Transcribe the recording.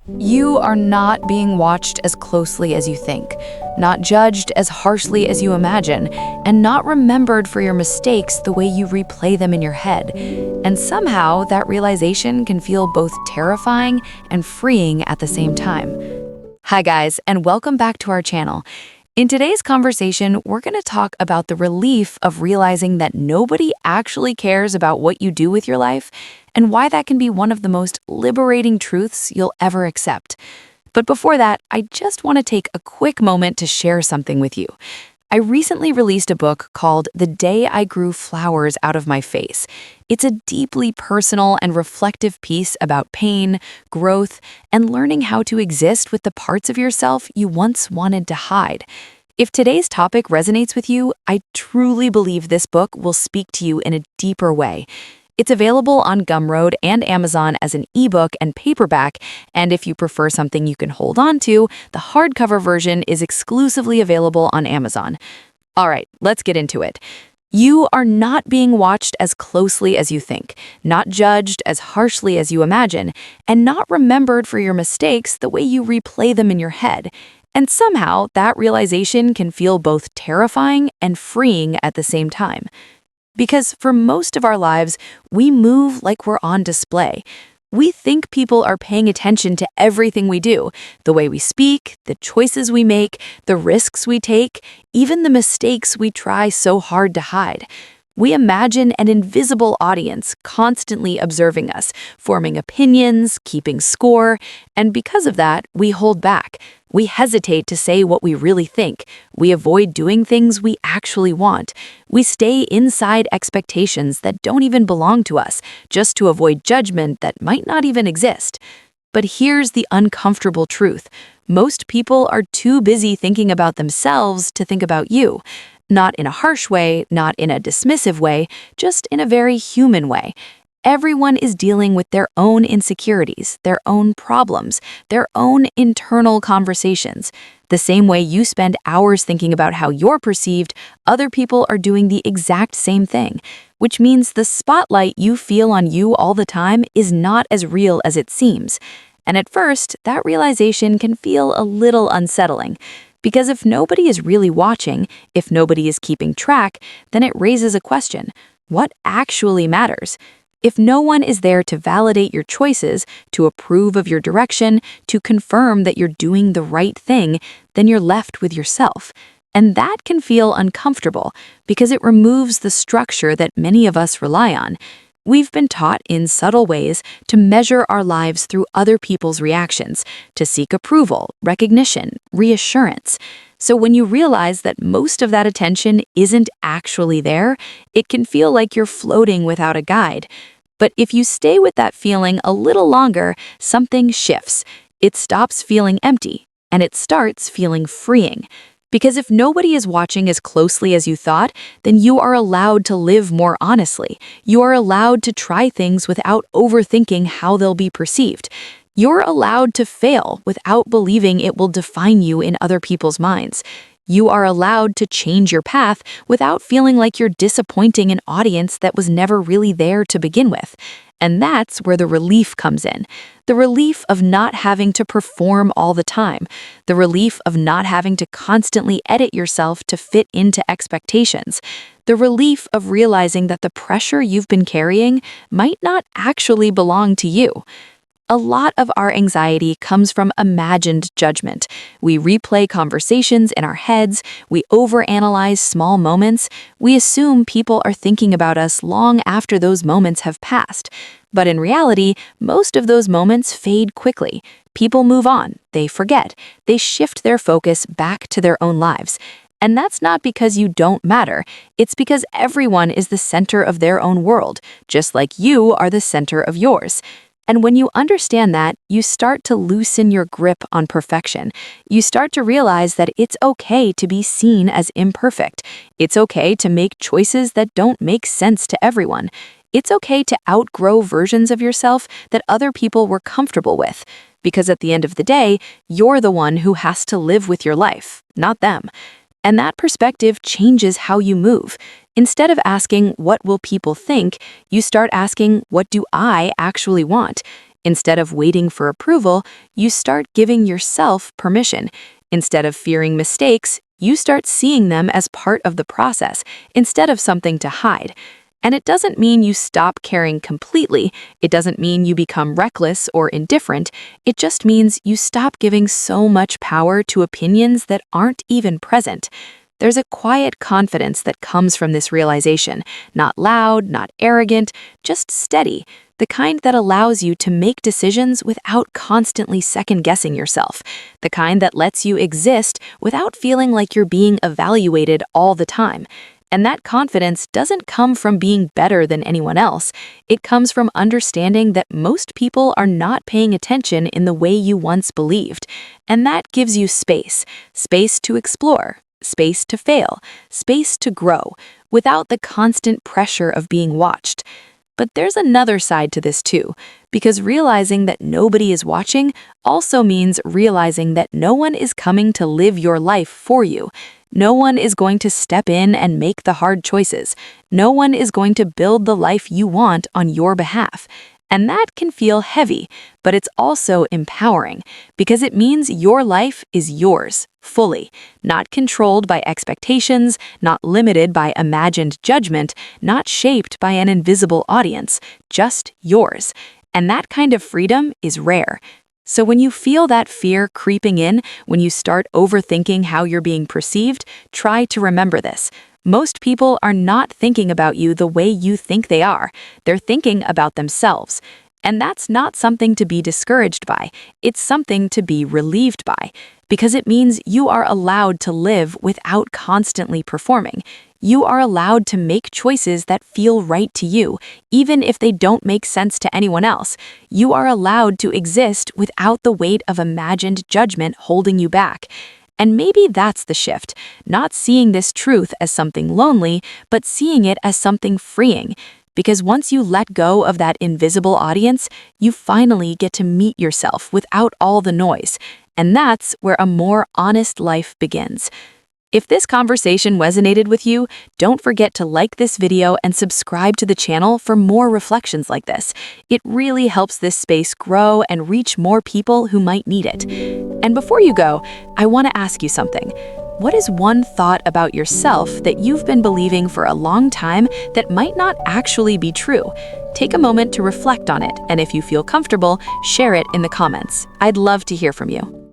You are not being watched as closely as you think, not judged as harshly as you imagine, and not remembered for your mistakes the way you replay them in your head. And somehow, that realization can feel both terrifying and freeing at the same time. Hi guys, and welcome back to our channel. In today's conversation, we're going to talk about the relief of realizing that nobody actually cares about what you do with your life and why that can be one of the most liberating truths you'll ever accept. But before that, I just want to take a quick moment to share something with you. I recently released a book called The Day I Grew Flowers Out of My Face. It's a deeply personal and reflective piece about pain, growth, and learning how to exist with the parts of yourself you once wanted to hide. If today's topic resonates with you, I truly believe this book will speak to you in a deeper way. It's available on Gumroad and Amazon as an ebook and paperback, and if you prefer something you can hold on to, the hardcover version is exclusively available on Amazon. All right, let's get into it. You are not being watched as closely as you think, not judged as harshly as you imagine, and not remembered for your mistakes the way you replay them in your head. And somehow, that realization can feel both terrifying and freeing at the same time. Because for most of our lives, we move like we're on display. We think people are paying attention to everything we do, the way we speak, the choices we make, the risks we take, even the mistakes we try so hard to hide. We imagine an invisible audience constantly observing us, forming opinions, keeping score, and because of that, we hold back. We hesitate to say what we really think. We avoid doing things we actually want. We stay inside expectations that don't even belong to us, just to avoid judgment that might not even exist. But here's the uncomfortable truth. Most people are too busy thinking about themselves to think about you. Not in a harsh way, not in a dismissive way, just in a very human way. Everyone is dealing with their own insecurities, their own problems, their own internal conversations. The same way you spend hours thinking about how you're perceived, other people are doing the exact same thing, which means the spotlight you feel on you all the time is not as real as it seems. And at first, that realization can feel a little unsettling. Because if nobody is really watching, if nobody is keeping track, then it raises a question. What actually matters? If no one is there to validate your choices, to approve of your direction, to confirm that you're doing the right thing, then you're left with yourself. And that can feel uncomfortable because it removes the structure that many of us rely on. We've been taught in subtle ways to measure our lives through other people's reactions, to seek approval, recognition, reassurance. So when you realize that most of that attention isn't actually there, it can feel like you're floating without a guide. But if you stay with that feeling a little longer, something shifts. It stops feeling empty, and it starts feeling freeing. Because if nobody is watching as closely as you thought, then you are allowed to live more honestly. You are allowed to try things without overthinking how they'll be perceived. You're allowed to fail without believing it will define you in other people's minds. You are allowed to change your path without feeling like you're disappointing an audience that was never really there to begin with. And that's where the relief comes in. The relief of not having to perform all the time. The relief of not having to constantly edit yourself to fit into expectations. The relief of realizing that the pressure you've been carrying might not actually belong to you. A lot of our anxiety comes from imagined judgment. We replay conversations in our heads, we overanalyze small moments, we assume people are thinking about us long after those moments have passed. But in reality, most of those moments fade quickly. People move on, they forget, they shift their focus back to their own lives. And that's not because you don't matter, it's because everyone is the center of their own world, just like you are the center of yours. And when you understand that, you start to loosen your grip on perfection. You start to realize that it's okay to be seen as imperfect. It's okay to make choices that don't make sense to everyone. It's okay to outgrow versions of yourself that other people were comfortable with. Because at the end of the day, you're the one who has to live with your life, not them. And that perspective changes how you move. Instead of asking, what will people think, you start asking, what do I actually want? Instead of waiting for approval, you start giving yourself permission. Instead of fearing mistakes, you start seeing them as part of the process instead of something to hide. And it doesn't mean you stop caring completely. It doesn't mean you become reckless or indifferent. It just means you stop giving so much power to opinions that aren't even present. There's a quiet confidence that comes from this realization, not loud, not arrogant, just steady, the kind that allows you to make decisions without constantly second-guessing yourself, the kind that lets you exist without feeling like you're being evaluated all the time. And that confidence doesn't come from being better than anyone else. It comes from understanding that most people are not paying attention in the way you once believed. And that gives you space to explore, space to fail, space to grow, without the constant pressure of being watched. But there's another side to this too, because realizing that nobody is watching also means realizing that no one is coming to live your life for you. No one is going to step in and make the hard choices. No one is going to build the life you want on your behalf. And that can feel heavy, but it's also empowering because it means your life is yours, fully, not controlled by expectations, not limited by imagined judgment, not shaped by an invisible audience, just yours. And that kind of freedom is rare. So when you feel that fear creeping in, when you start overthinking how you're being perceived, try to remember this. Most people are not thinking about you the way you think they are. They're thinking about themselves. And that's not something to be discouraged by. It's something to be relieved by, because it means you are allowed to live without constantly performing. You are allowed to make choices that feel right to you, even if they don't make sense to anyone else. You are allowed to exist without the weight of imagined judgment holding you back. And maybe that's the shift, not seeing this truth as something lonely, but seeing it as something freeing. Because once you let go of that invisible audience, you finally get to meet yourself without all the noise. And that's where a more honest life begins. If this conversation resonated with you, don't forget to like this video and subscribe to the channel for more reflections like this. It really helps this space grow and reach more people who might need it. And before you go, I want to ask you something. What is one thought about yourself that you've been believing for a long time that might not actually be true? Take a moment to reflect on it, and if you feel comfortable, share it in the comments. I'd love to hear from you.